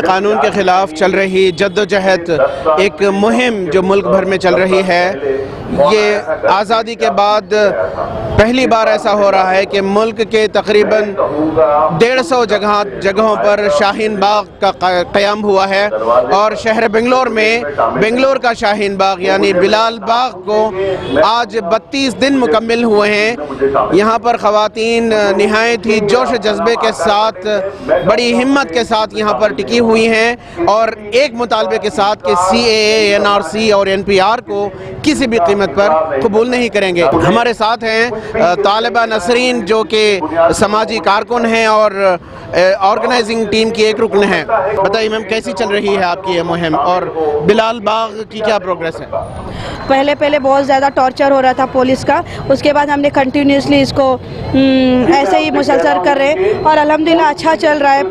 قانون کے خلاف چل رہی جدوجہد ایک مہم جو ملک بھر میں چل رہی ہے، یہ آزادی کے بعد پہلی بار ایسا ہو رہا ہے کہ ملک کے تقریباً 150 جگہوں پر شاہین باغ کا قیام ہوا ہے، اور شہر بنگلور میں بنگلور کا شاہین باغ یعنی بلال باغ کو آج 32 دن مکمل ہوئے ہیں۔ یہاں پر خواتین نہایت ہی جوش و جذبے کے ساتھ، بڑی ہمت کے ساتھ یہاں پر ٹکی ہوئی ہیں، اور ایک مطالبے کے ساتھ کہ CAA، NRC اور NPR کو کسی بھی قیمت پر قبول نہیں کریں گے۔ ہمارے ساتھ ہیں طالبہ نسرین جو کہ سماجی کارکن ہیں اور آرگنائزنگ ٹیم کی ایک رکن ہیں۔ بتائیے میم، کیسی چل رہی ہے آپ کی یہ مہم، اور بلال باغ کی کیا پروگریس ہے؟ پہلے بہت زیادہ ٹارچر ہو رہا تھا پولیس کا، اس کے بعد ہم نے کنٹینیوسلی اس کو ایسے ہی مسلسل کر رہے ہیں، اور الحمدللہ اچھا چل رہا ہے۔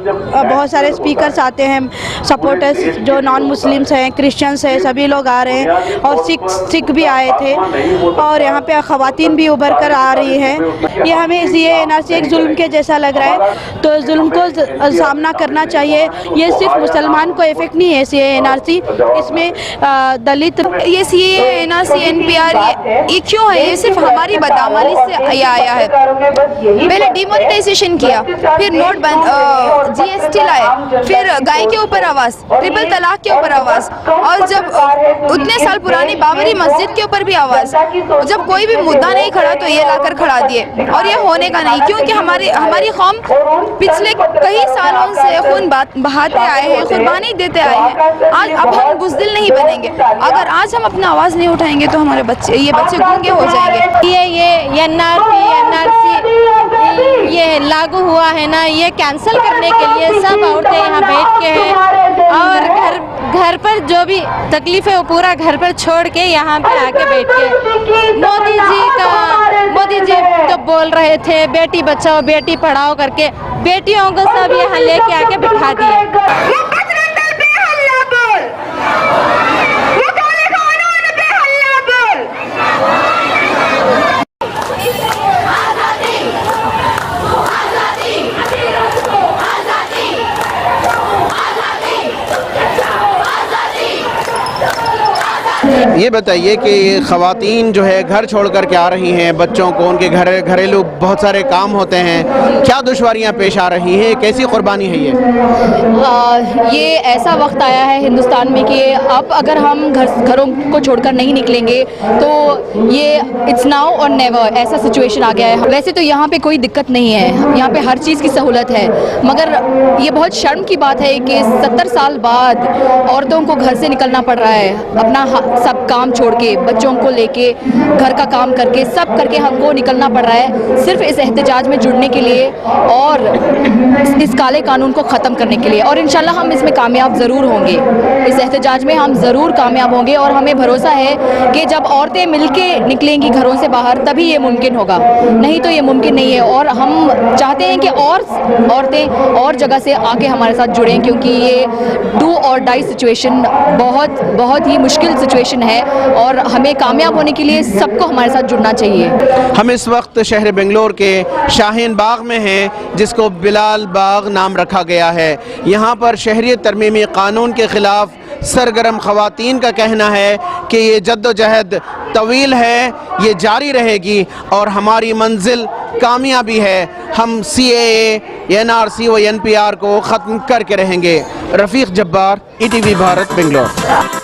بہت سارے اسپیکرز آتے ہیں، سپورٹرز جو نان مسلمس ہیں، کرسچنس ہیں، سبھی لوگ آ رہے ہیں، اور سکھ بھی آئے تھے، اور یہاں پہ خواتین بھی ابھر کر آ رہی ہیں۔ یہ ہمیں CAA NRC ایک ظلم کے جیسا لگ رہا ہے، تو ظلم کو سامنا کرنا چاہیے۔ یہ صرف مسلمان کو افیکٹ نہیں ہے CAA NRC، اس میں دلت، یہ CAA NRC NPR یہ کیوں ہے؟ یہ صرف ہماری بدعملی سے یہ آیا ہے۔ پہلے ڈی مونیٹائزیشن کیا، پھر نوٹ بند، GST لائے، پھر گائے کے اوپر آواز، ٹرپل طلاق کے اوپر آواز، اور جب اتنے سال پرانی بابری مسجد کے اوپر بھی آواز، جب کوئی بھی مدعا نہیں کھڑا تو یہ لا کر کھڑا دیے، اور یہ ہونے کا نہیں، کیونکہ ہماری قوم پچھلے کئی سالوں سے خون بہاتے آئے ہیں، قربانی دیتے آئے ہیں۔ آج اب ہم بزدل نہیں بنیں گے۔ اگر آج ہم اپنا آواز نہیں اٹھائیں گے تو ہمارے بچے گونگے ہو جائیں گے۔ یہ NRC یہ لاگو ہوا ہے نا، یہ کینسل کرنے کے لیے سب عورتیں یہاں بیٹھ کے ہیں، اور گھر پر جو بھی تکلیف ہے وہ پورا گھر پر چھوڑ کے یہاں پہ آ کے بیٹھ کے مودی جی تو بول رہے تھے بیٹی بچاؤ بیٹی پڑھاؤ کر کے، بیٹیوں کو سب یہاں لے کے آ کے بٹھا دیے۔ یہ بتائیے کہ خواتین جو ہے گھر چھوڑ کر کے آ رہی ہیں، بچوں کو ان کے گھریلو بہت سارے کام ہوتے ہیں، کیا دشواریاں پیش آ رہی ہیں، کیسی قربانی ہے یہ ایسا وقت آیا ہے ہندوستان میں کہ اب اگر ہم گھروں کو چھوڑ کر نہیں نکلیں گے تو یہ اٹس ناؤ اور نیور ایسا سچویشن آ گیا ہے۔ ویسے تو یہاں پہ کوئی دقت نہیں ہے، یہاں پہ ہر چیز کی سہولت ہے، مگر یہ بہت شرم کی بات ہے کہ 70 سال بعد عورتوں کو گھر سے نکلنا پڑ رہا ہے، اپنا سب کام چھوڑ کے، بچوں کو لے کے، گھر کا کام کر کے، سب کر کے ہم کو نکلنا پڑ رہا ہے، صرف اس احتجاج میں جڑنے کے لیے اور اس کالے قانون کو ختم کرنے کے لیے، اور انشاءاللہ ہم اس میں کامیاب ضرور ہوں گے۔ اس احتجاج میں ہم ضرور کامیاب ہوں گے، اور ہمیں بھروسہ ہے کہ جب عورتیں مل کے نکلیں گی گھروں سے باہر تبھی یہ ممکن ہوگا، نہیں تو یہ ممکن نہیں ہے۔ اور ہم چاہتے ہیں کہ اور عورتیں اور جگہ سے آ کے ہمارے ساتھ جڑیں، کیونکہ یہ ڈو اور ڈائی سچویشن بہت ہی مشکل سچویشن ہے، اور ہمیں کامیاب ہونے کے لیے سب کو ہمارے ساتھ جڑنا چاہیے۔ ہم اس وقت شہر بنگلور کے شاہین باغ میں ہیں، جس کو بلال باغ نام رکھا گیا ہے۔ یہاں پر شہریت ترمیمی قانون کے خلاف سرگرم خواتین کا کہنا ہے کہ یہ جدوجہد طویل ہے، یہ جاری رہے گی، اور ہماری منزل کامیابی ہے۔ ہم CAA، NRC و NPR کو ختم کر کے رہیں گے۔ رفیق جبار، ETV بھارت، بنگلور۔